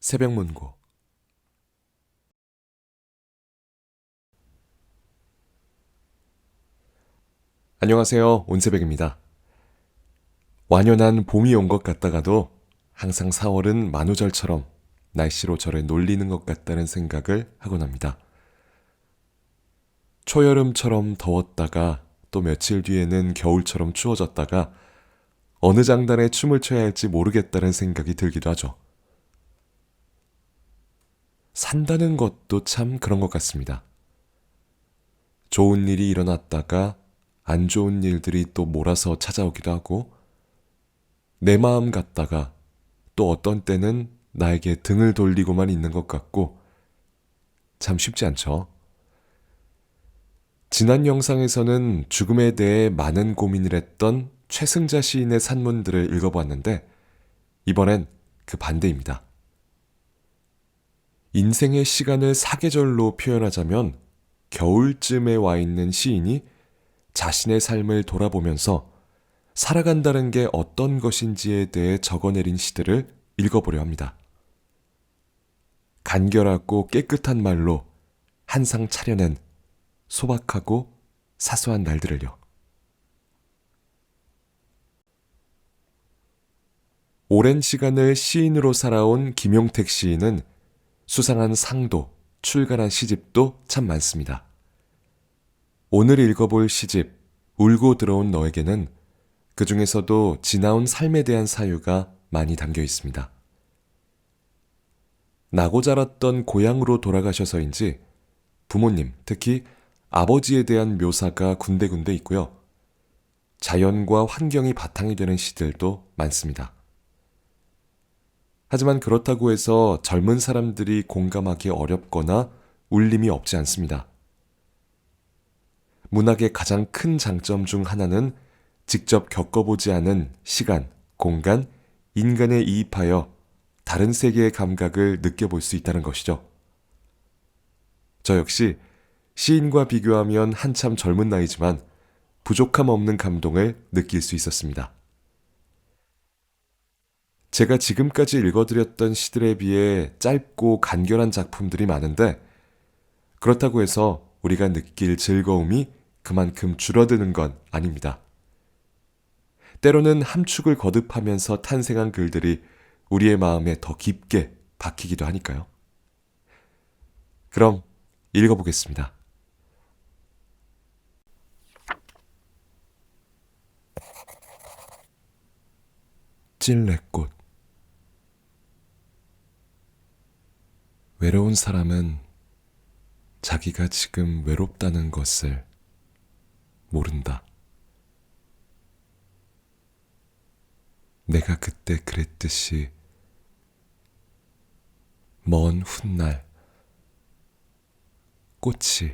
새벽문고. 안녕하세요. 온새백입니다. 완연한 봄이 온 것 같다가도 항상 4월은 만우절처럼 날씨로 저를 놀리는 것 같다는 생각을 하곤 합니다. 초여름처럼 더웠다가 또 며칠 뒤에는 겨울처럼 추워졌다가 어느 장단에 춤을 춰야 할지 모르겠다는 생각이 들기도 하죠. 산다는 것도 참 그런 것 같습니다. 좋은 일이 일어났다가 안 좋은 일들이 또 몰아서 찾아오기도 하고 내 마음 같다가 또 어떤 때는 나에게 등을 돌리고만 있는 것 같고 참 쉽지 않죠. 지난 영상에서는 죽음에 대해 많은 고민을 했던 최승자 시인의 산문들을 읽어보았는데 이번엔 그 반대입니다. 인생의 시간을 사계절로 표현하자면 겨울쯤에 와 있는 시인이 자신의 삶을 돌아보면서 살아간다는 게 어떤 것인지에 대해 적어내린 시들을 읽어보려 합니다. 간결하고 깨끗한 말로 한상 차려낸 소박하고 사소한 날들을요. 오랜 시간을 시인으로 살아온 김용택 시인은 수상한 상도, 출간한 시집도 참 많습니다. 오늘 읽어볼 시집 울고 들어온 너에게는 그 중에서도 지나온 삶에 대한 사유가 많이 담겨 있습니다. 나고 자랐던 고향으로 돌아가셔서인지 부모님, 특히 아버지에 대한 묘사가 군데군데 있고요. 자연과 환경이 바탕이 되는 시들도 많습니다. 하지만 그렇다고 해서 젊은 사람들이 공감하기 어렵거나 울림이 없지 않습니다. 문학의 가장 큰 장점 중 하나는 직접 겪어보지 않은 시간, 공간, 인간에 이입하여 다른 세계의 감각을 느껴볼 수 있다는 것이죠. 저 역시 시인과 비교하면 한참 젊은 나이지만 부족함 없는 감동을 느낄 수 있었습니다. 제가 지금까지 읽어드렸던 시들에 비해 짧고 간결한 작품들이 많은데 그렇다고 해서 우리가 느낄 즐거움이 그만큼 줄어드는 건 아닙니다. 때로는 함축을 거듭하면서 탄생한 글들이 우리의 마음에 더 깊게 박히기도 하니까요. 그럼 읽어보겠습니다. 찔레꽃. 외로운 사람은 자기가 지금 외롭다는 것을 모른다. 내가 그때 그랬듯이 먼 훗날 꽃이,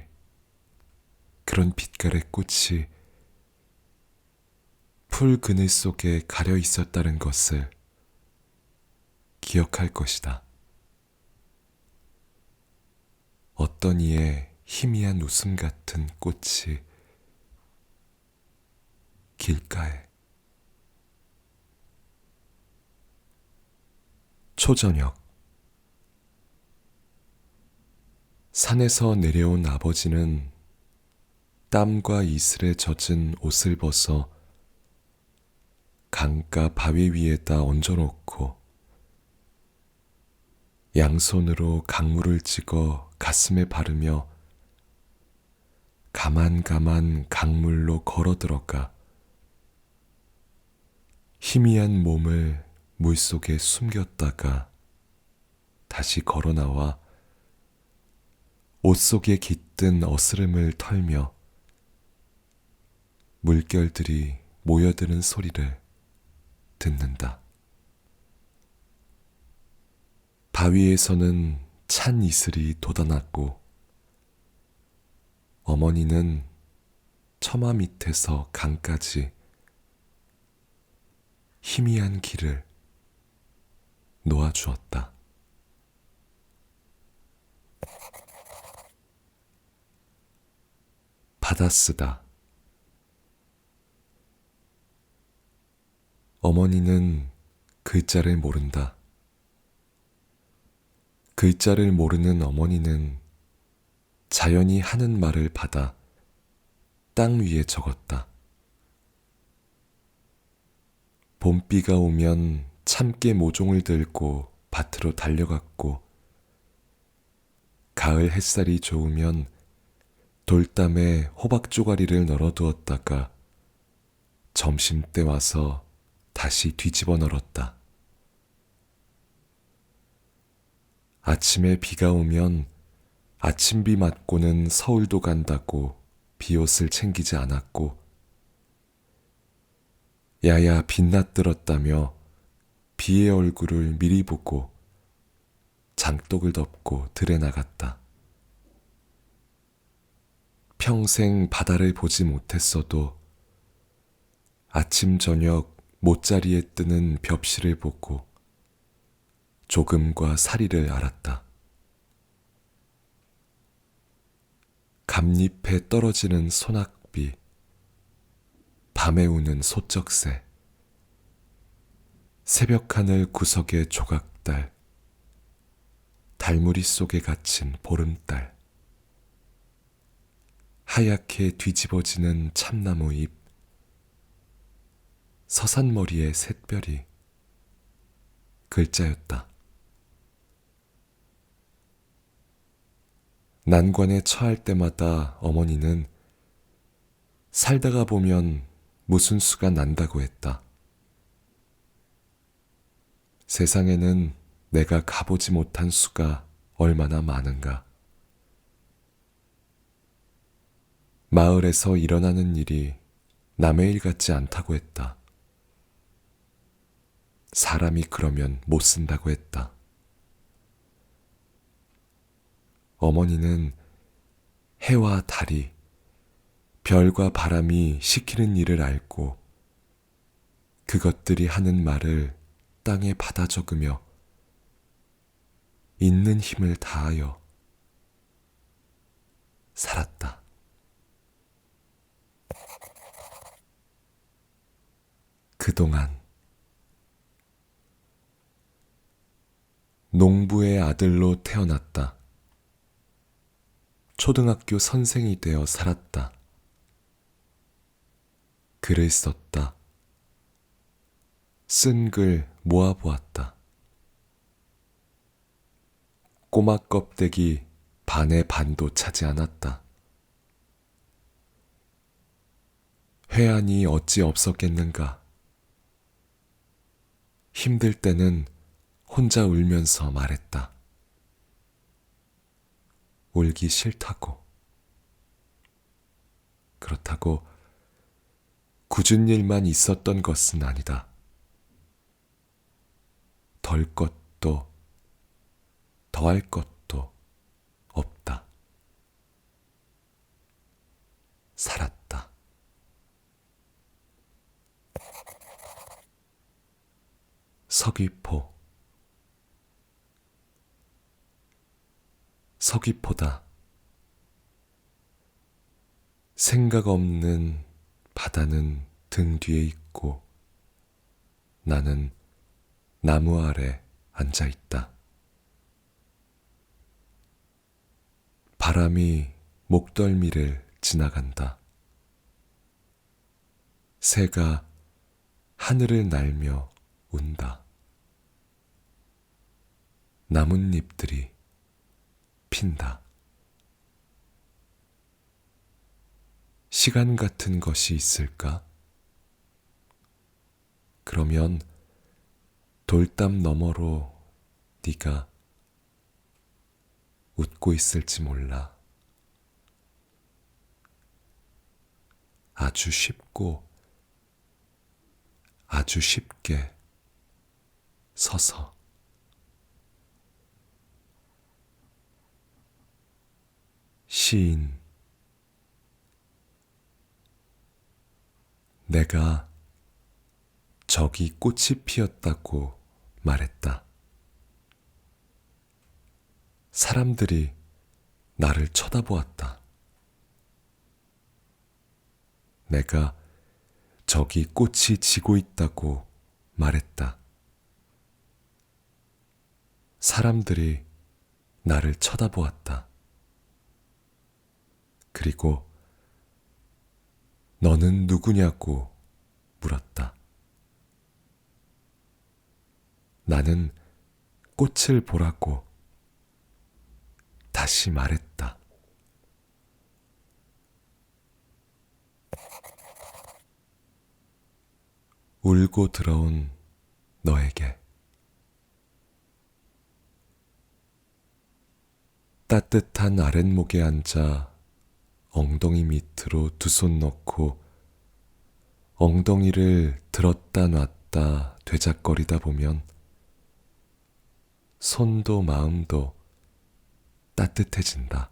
그런 빛깔의 꽃이 풀 그늘 속에 가려 있었다는 것을 기억할 것이다. 어떤 이의 희미한 웃음 같은 꽃이 길가에. 초저녁. 산에서 내려온 아버지는 땀과 이슬에 젖은 옷을 벗어 강가 바위 위에다 얹어놓고 양손으로 강물을 찍어 가슴에 바르며 가만가만 강물로 걸어 들어가 희미한 몸을 물속에 숨겼다가 다시 걸어 나와 옷 속에 깃든 어스름을 털며 물결들이 모여드는 소리를 듣는다. 바위에서는 찬 이슬이 돋아났고 어머니는 처마 밑에서 강까지 희미한 길을 놓아주었다. 받아쓰다. 어머니는 글자를 모른다. 글자를 모르는 어머니는 자연이 하는 말을 받아 땅 위에 적었다. 봄비가 오면 참깨 모종을 들고 밭으로 달려갔고, 가을 햇살이 좋으면 돌담에 호박 쪼가리를 널어두었다가 점심때 와서 다시 뒤집어 널었다. 아침에 비가 오면 아침비 맞고는 서울도 간다고 비옷을 챙기지 않았고, 야야 빛났들었다며 비의 얼굴을 미리 보고 장독을 덮고 들에 나갔다. 평생 바다를 보지 못했어도 아침 저녁 못자리에 뜨는 벽시를 보고 조금과 사리를 알았다. 감잎에 떨어지는 소낙비, 밤에 우는 소쩍새, 새벽하늘 구석의 조각달, 달무리 속에 갇힌 보름달, 하얗게 뒤집어지는 참나무 잎, 서산머리의 샛별이 글자였다. 난관에 처할 때마다 어머니는 살다가 보면 무슨 수가 난다고 했다. 세상에는 내가 가보지 못한 수가 얼마나 많은가. 마을에서 일어나는 일이 남의 일 같지 않다고 했다. 사람이 그러면 못 쓴다고 했다. 어머니는 해와 달이, 별과 바람이 시키는 일을 알고 그것들이 하는 말을 땅에 받아 적으며 있는 힘을 다하여 살았다. 그동안 농부의 아들로 태어났다. 초등학교 선생이 되어 살았다. 글을 썼다. 쓴 글 모아보았다. 꼬막 껍데기 반의 반도 차지 않았다. 회한이 어찌 없었겠는가. 힘들 때는 혼자 울면서 말했다. 울기 싫다고. 그렇다고 굳은 일만 있었던 것은 아니다. 덜 것도 더할 것도 없다. 살았다. 서귀포. 서귀포다. 생각 없는 바다는 등 뒤에 있고 나는 나무 아래 앉아 있다. 바람이 목덜미를 지나간다. 새가 하늘을 날며 운다. 나뭇잎들이 핀다. 시간 같은 것이 있을까? 그러면 돌담 너머로 네가 웃고 있을지 몰라. 아주 쉽고 아주 쉽게 서서 시인. 내가 저기 꽃이 피었다고 말했다. 사람들이 나를 쳐다보았다. 내가 저기 꽃이 지고 있다고 말했다. 사람들이 나를 쳐다보았다. 그리고 너는 누구냐고 물었다. 나는 꽃을 보라고 다시 말했다. 울고 들어온 너에게 따뜻한 아랫목에 앉아 엉덩이 밑으로 두 손 넣고 엉덩이를 들었다 놨다 되작거리다 보면 손도 마음도 따뜻해진다.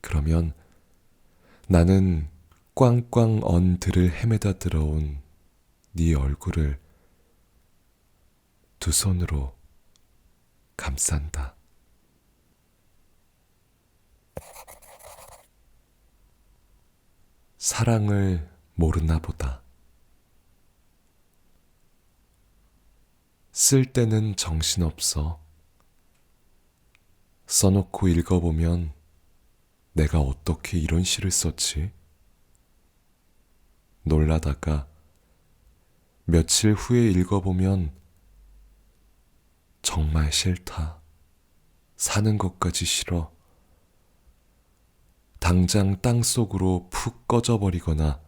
그러면 나는 꽝꽝 언 들을 헤매다 들어온 네 얼굴을 두 손으로 감싼다. 사랑을 모르나 보다. 쓸 때는 정신없어. 써놓고 읽어보면 내가 어떻게 이런 시를 썼지? 놀라다가 며칠 후에 읽어보면 정말 싫다. 사는 것까지 싫어. 당장 땅속으로 푹 꺼져버리거나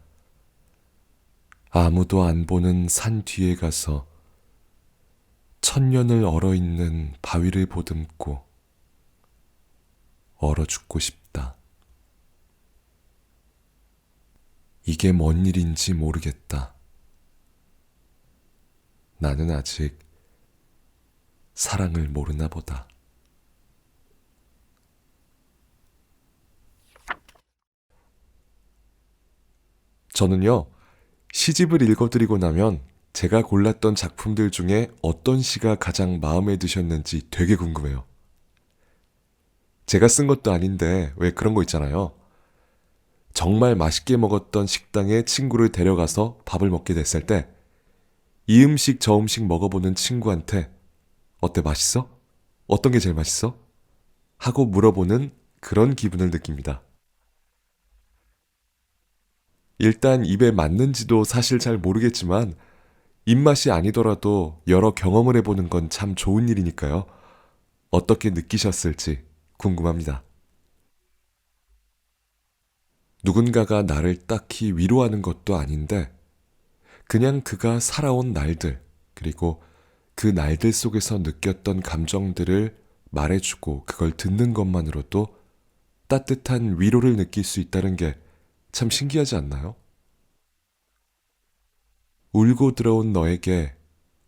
아무도 안 보는 산 뒤에 가서 천년을 얼어있는 바위를 보듬고 얼어 죽고 싶다. 이게 뭔 일인지 모르겠다. 나는 아직 사랑을 모르나 보다. 저는요, 시집을 읽어드리고 나면 제가 골랐던 작품들 중에 어떤 시가 가장 마음에 드셨는지 되게 궁금해요. 제가 쓴 것도 아닌데 왜 그런 거 있잖아요. 정말 맛있게 먹었던 식당에 친구를 데려가서 밥을 먹게 됐을 때 이 음식 저 음식 먹어보는 친구한테 어때 맛있어? 어떤 게 제일 맛있어? 하고 물어보는 그런 기분을 느낍니다. 일단 입에 맞는지도 사실 잘 모르겠지만 입맛이 아니더라도 여러 경험을 해보는 건 참 좋은 일이니까요. 어떻게 느끼셨을지 궁금합니다. 누군가가 나를 딱히 위로하는 것도 아닌데 그냥 그가 살아온 날들 그리고 그 날들 속에서 느꼈던 감정들을 말해주고 그걸 듣는 것만으로도 따뜻한 위로를 느낄 수 있다는 게 참 신기하지 않나요? 울고 들어온 너에게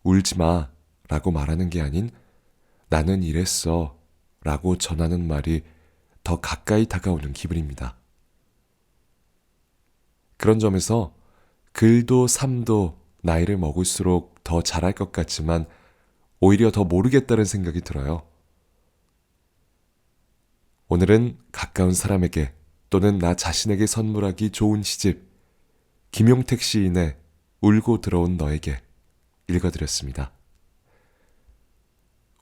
울지 마 라고 말하는 게 아닌 나는 이랬어 라고 전하는 말이 더 가까이 다가오는 기분입니다. 그런 점에서 글도 삶도 나이를 먹을수록 더 잘할 것 같지만 오히려 더 모르겠다는 생각이 들어요. 오늘은 가까운 사람에게 또는 나 자신에게 선물하기 좋은 시집 김용택 시인의 울고 들어온 너에게 읽어드렸습니다.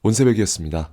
온새벽이었습니다.